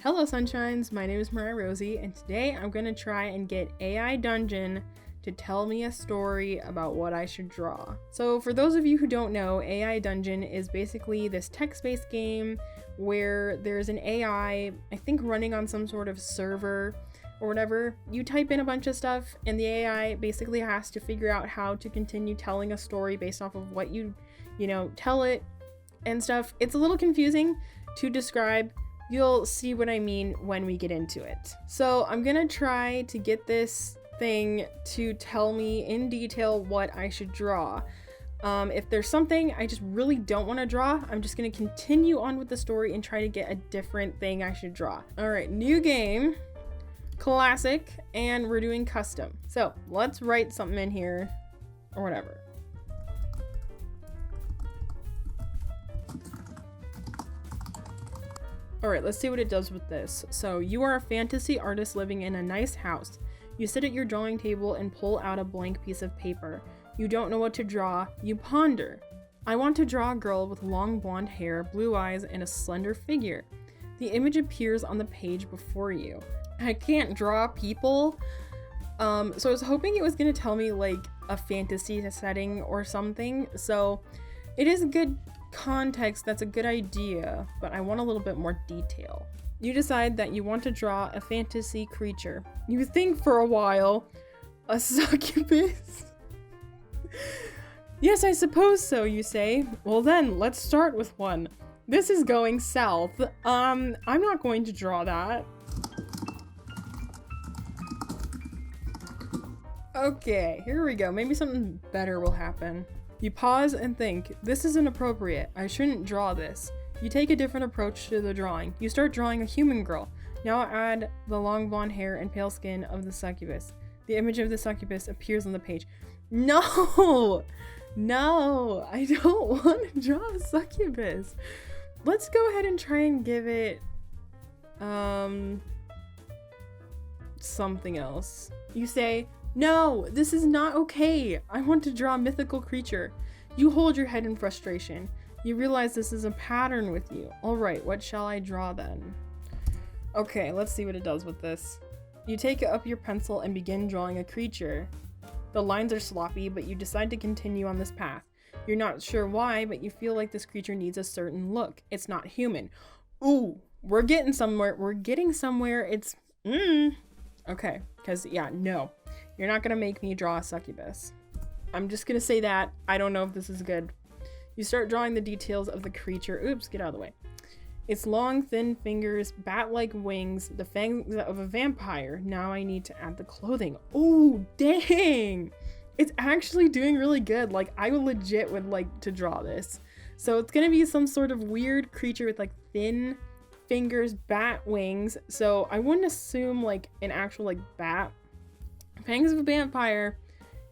Hello Sunshines, my name is Mariah Rosie, and today I'm going to try and get A.I.Dungeon to tell me a story about what I should draw. So for those of you who don't know, A.I.Dungeon is basically this text-based game where there's an AI, I think running on some sort of server or whatever. You type in a bunch of stuff and the AI basically has to figure out how to continue telling a story based off of what you tell it and stuff. It's a little confusing to describe. You'll see what I mean when we get into it. So I'm gonna try to get this thing to tell me in detail what I should draw. If there's something I just really don't want to draw, I'm just gonna continue on with the story and try to get a different thing I should draw. All right, new game, classic, and we're doing custom. So let's write something in here or whatever. Alright, let's see what it does with this. So, you are a fantasy artist living in a nice house. You sit at your drawing table and pull out a blank piece of paper. You don't know what to draw. You ponder. I want to draw a girl with long blonde hair, blue eyes, and a slender figure. The image appears on the page before you. I can't draw people. So I was hoping it was going to tell me like a fantasy setting or something. So, it is a good context, that's a good idea, but I want a little bit more detail. You decide that you want to draw a fantasy creature. You think for a while. A succubus? Yes, I suppose so, you say. Well then, let's start with one. This is going south. I'm not going to draw that. Okay, here we go. Maybe something better will happen. You pause and think, this is inappropriate. I shouldn't draw this. You take a different approach to the drawing. You start drawing a human girl. Now add the long blonde hair and pale skin of the succubus. The image of the succubus appears on the page. No! No! I don't want to draw a succubus. Let's go ahead and try and give it something else. You say, no, this is not okay. I want to draw a mythical creature. You hold your head in frustration. You realize this is a pattern with you. All right, what shall I draw then? Okay, let's see what it does with this. You take up your pencil and begin drawing a creature. The lines are sloppy, but you decide to continue on this path. You're not sure why, but you feel like this creature needs a certain look. It's not human. Ooh, we're getting somewhere. We're getting somewhere. It's, okay, because yeah, no. You're not gonna make me draw a succubus. I'm just gonna say that. I don't know if this is good. You start drawing the details of the creature. Oops, get out of the way. Its long, thin fingers, bat-like wings, the fangs of a vampire. Now I need to add the clothing. Oh, dang! It's actually doing really good. Like, I legit would like to draw this. So it's gonna be some sort of weird creature with like thin fingers, bat wings. So I wouldn't assume like an actual like bat. Fangs of a vampire.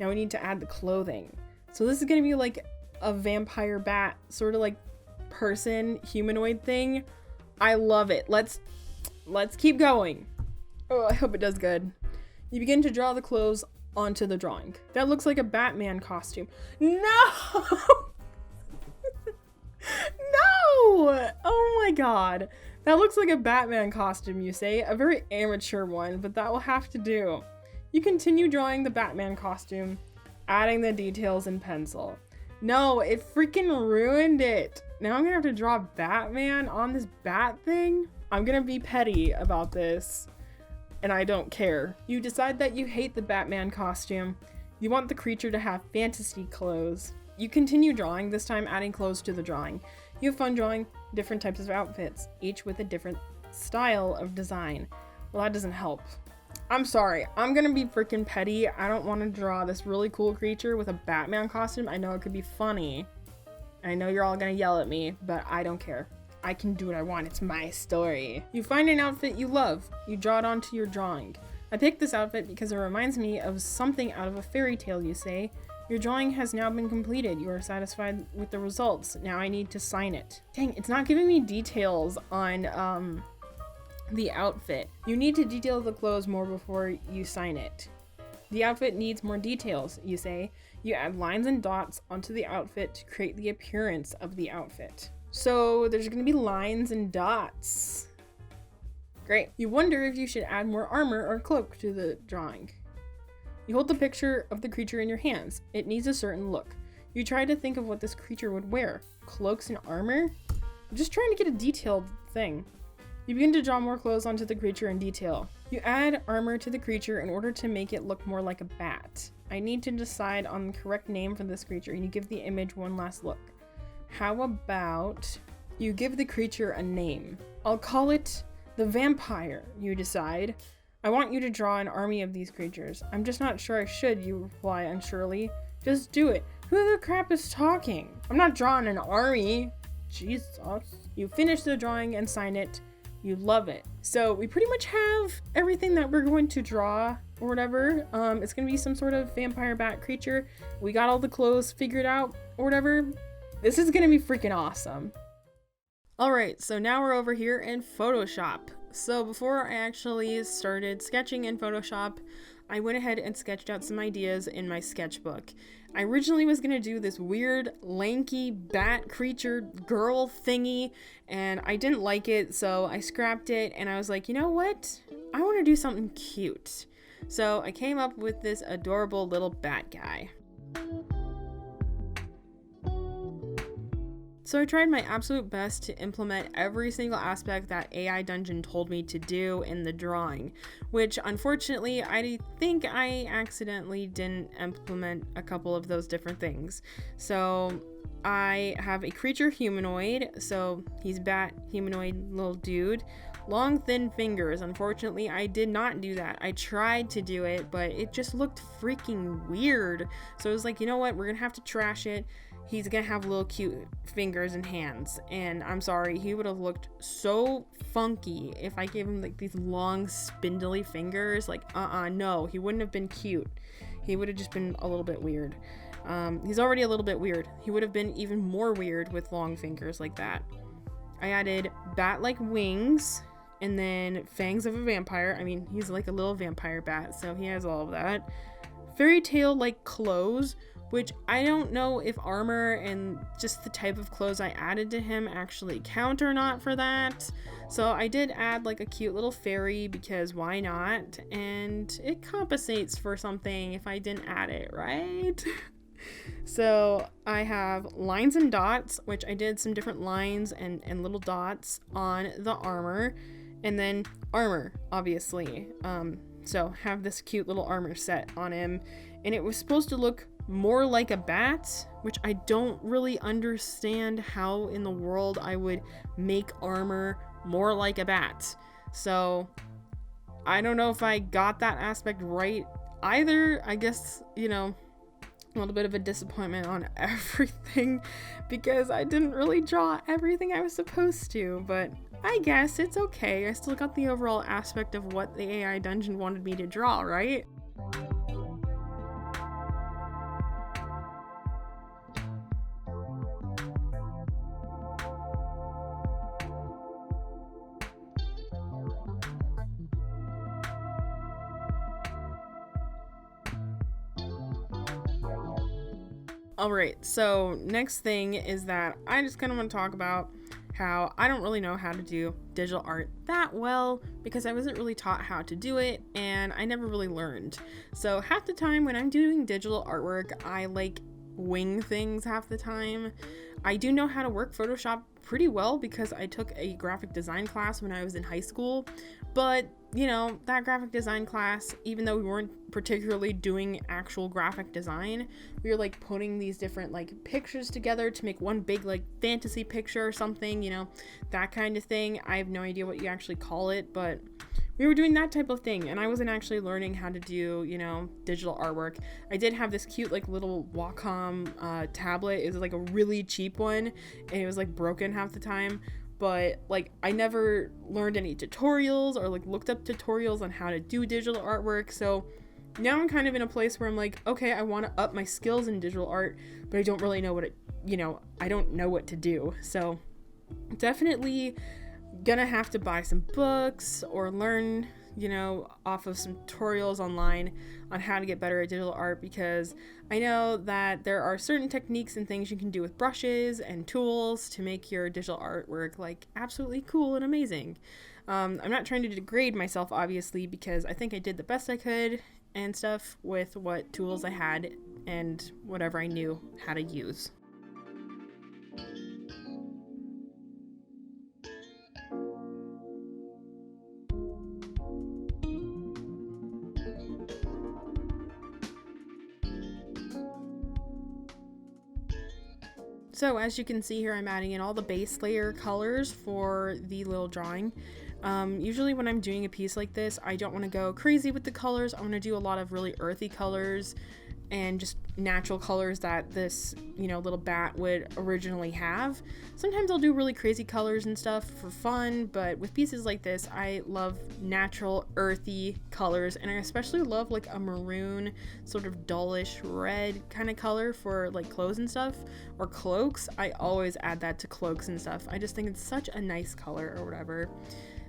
Now we need to add the clothing. So this is gonna be like a vampire bat, sort of like person, humanoid thing. I love it. Let's keep going. Oh, I hope it does good. You begin to draw the clothes onto the drawing. That looks like a Batman costume. No! No! Oh my god. That looks like a Batman costume, you say. A very amateur one, but that will have to do. You continue drawing the Batman costume, adding the details in pencil. No, it freaking ruined it. Now I'm gonna have to draw Batman on this bat thing. I'm gonna be petty about this, and I don't care. You decide that you hate the Batman costume. You want the creature to have fantasy clothes. You continue drawing, this time adding clothes to the drawing. You have fun drawing different types of outfits, each with a different style of design. Well, that doesn't help. I'm sorry, I'm gonna be freaking petty. I don't want to draw this really cool creature with a Batman costume. I know it could be funny. I know you're all gonna yell at me, but I don't care. I can do what I want. It's my story. You find an outfit you love. You draw it onto your drawing. I picked this outfit because it reminds me of something out of a fairy tale, you say. Your drawing has now been completed. You are satisfied with the results. Now I need to sign it. Dang, it's not giving me details on, the outfit. You need to detail the clothes more before you sign it. The outfit needs more details, you say. You add lines and dots onto the outfit to create the appearance of the outfit. So there's gonna be lines and dots. Great. You wonder if you should add more armor or cloak to the drawing. You hold the picture of the creature in your hands. It needs a certain look. You try to think of what this creature would wear. Cloaks and armor? I'm just trying to get a detailed thing. You begin to draw more clothes onto the creature in detail. You add armor to the creature in order to make it look more like a bat. I need to decide on the correct name for this creature, and you give the image one last look. How about you give the creature a name? I'll call it the vampire, you decide. I want you to draw an army of these creatures. I'm just not sure I should, you reply unsurely. Just do it. Who the crap is talking? I'm not drawing an army. Jesus. You finish the drawing and sign it. You love it. So we pretty much have everything that we're going to draw or whatever. It's gonna be some sort of vampire bat creature. We got all the clothes figured out or whatever. This is gonna be freaking awesome. All right, so now we're over here in Photoshop. So before I actually started sketching in Photoshop, I went ahead and sketched out some ideas in my sketchbook. I originally was gonna do this weird, lanky bat creature girl thingy, and I didn't like it, so I scrapped it, and I was like, you know what? I wanna do something cute. So I came up with this adorable little bat guy. So I tried my absolute best to implement every single aspect that A.I.Dungeon told me to do in the drawing, which unfortunately I think I accidentally didn't implement a couple of those different things. So I have a creature humanoid, so he's bat humanoid little dude, long thin fingers. Unfortunately I did not do that. I tried to do it, but it just looked freaking weird. So I was like, you know what, we're gonna have to trash it. He's gonna have little cute fingers and hands, and I'm sorry, he would have looked so funky if I gave him like these long spindly fingers. Like no, he wouldn't have been cute. He would have just been a little bit weird. He's already a little bit weird. He would have been even more weird with long fingers like that. I added bat-like wings and then fangs of a vampire. I mean, he's like a little vampire bat, so he has all of that. Fairy tale like clothes, which I don't know if armor and just the type of clothes I added to him actually count or not for that. So I did add like a cute little fairy because why not? And it compensates for something if I didn't add it, right? So I have lines and dots, which I did some different lines and little dots on the armor, and then armor, obviously. So have this cute little armor set on him, and it was supposed to look more like a bat, which I don't really understand how in the world I would make armor more like a bat. So I don't know if I got that aspect right either. I guess, you know, a little bit of a disappointment on everything because I didn't really draw everything I was supposed to, but I guess it's okay. I still got the overall aspect of what the A.I.Dungeon wanted me to draw, right? Alright, so next thing is that I just kind of want to talk about how I don't really know how to do digital art that well because I wasn't really taught how to do it and I never really learned. So half the time when I'm doing digital artwork, I like wing things half the time. I do know how to work Photoshop pretty well because I took a graphic design class when I was in high school, but you know, that graphic design class, even though we weren't particularly doing actual graphic design, we were like putting these different like pictures together to make one big like fantasy picture or something, you know, that kind of thing. I have no idea what you actually call it, but we were doing that type of thing, and I wasn't actually learning how to do, you know, digital artwork. I did have this cute like little Wacom tablet. It was like a really cheap one, and it was like broken half the time. But like I never learned any tutorials or like looked up tutorials on how to do digital artwork. So now I'm kind of in a place where I'm like, okay, I want to up my skills in digital art, but I don't really know what it, you know, I don't know what to do. So definitely gonna have to buy some books or learn, you know, off of some tutorials online on how to get better at digital art, because I know that there are certain techniques and things you can do with brushes and tools to make your digital artwork like absolutely cool and amazing. I'm not trying to degrade myself, obviously, because I think I did the best I could and stuff with what tools I had and whatever I knew how to use. So as you can see here, I'm adding in all the base layer colors for the little drawing. Usually when I'm doing a piece like this, I don't want to go crazy with the colors. I want to do a lot of really earthy colors and just natural colors that this, little bat would originally have. Sometimes I'll do really crazy colors and stuff for fun, but with pieces like this, I love natural earthy colors, and I especially love like a maroon, sort of dullish red kind of color for like clothes and stuff, or cloaks. I always add that to cloaks and stuff. I just think it's such a nice color or whatever.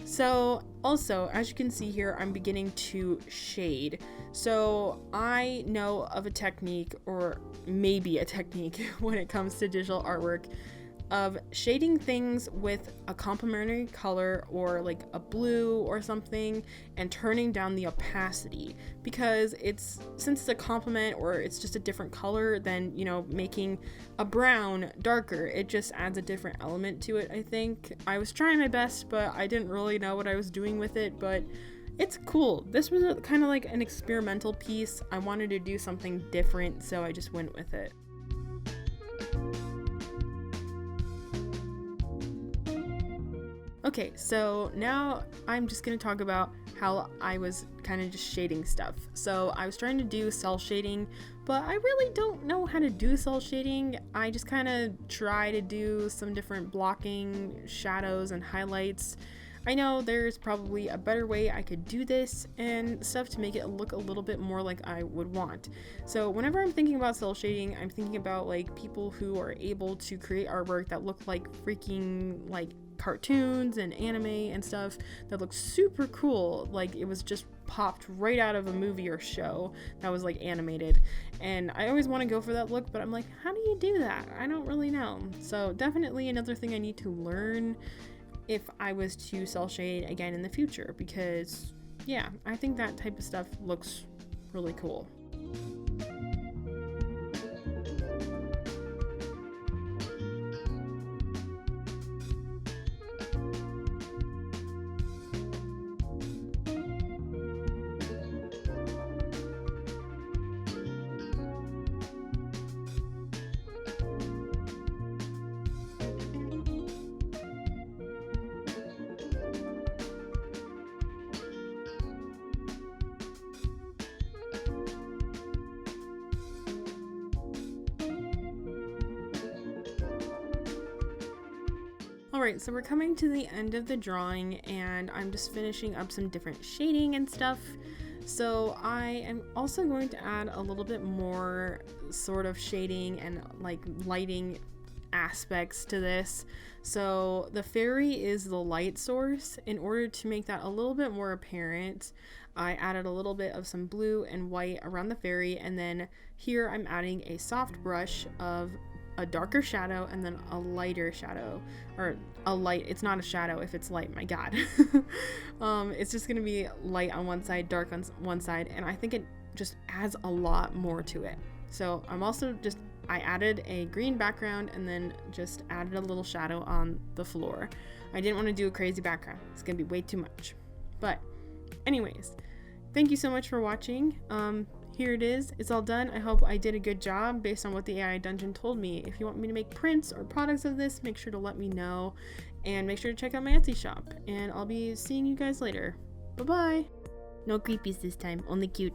So also, as you can see here, I'm beginning to shade. So I know of a technique, or maybe a technique when it comes to digital artwork, of shading things with a complementary color or like a blue or something, and turning down the opacity, because since it's a complement or it's just a different color than making a brown darker, it just adds a different element to it. I think I was trying my best, but I didn't really know what I was doing with it, but it's cool. This was kind of like an experimental piece. I wanted to do something different, so I just went with it. Okay, so now I'm just going to talk about how I was kind of just shading stuff. So I was trying to do cell shading, but I really don't know how to do cell shading. I just kind of try to do some different blocking, shadows, and highlights. I know there's probably a better way I could do this and stuff to make it look a little bit more like I would want. So whenever I'm thinking about cell shading, I'm thinking about like people who are able to create artwork that look like freaking like cartoons and anime and stuff that looks super cool, like it was just popped right out of a movie or show that was like animated. And I always want to go for that look, but I'm like, how do you do that? I don't really know. So definitely another thing I need to learn if I was to cell shade again in the future, because yeah, I think that type of stuff looks really cool. Alright, so we're coming to the end of the drawing, and I'm just finishing up some different shading and stuff. So I am also going to add a little bit more sort of shading and like lighting aspects to this. So the fairy is the light source. In order to make that a little bit more apparent, I added a little bit of some blue and white around the fairy, and then here I'm adding a soft brush of a darker shadow and then a lighter shadow, or a light. It's not a shadow if it's light, my god. It's just gonna be light on one side, dark on one side, and I think it just adds a lot more to it. So I added a green background and then just added a little shadow on the floor. I didn't want to do a crazy background. It's gonna be way too much. But anyways, thank you so much for watching. Here it is. It's all done. I hope I did a good job based on what the A.I.Dungeon told me. If you want me to make prints or products of this, make sure to let me know. And make sure to check out my Etsy shop. And I'll be seeing you guys later. Bye-bye. No creepies this time. Only cute.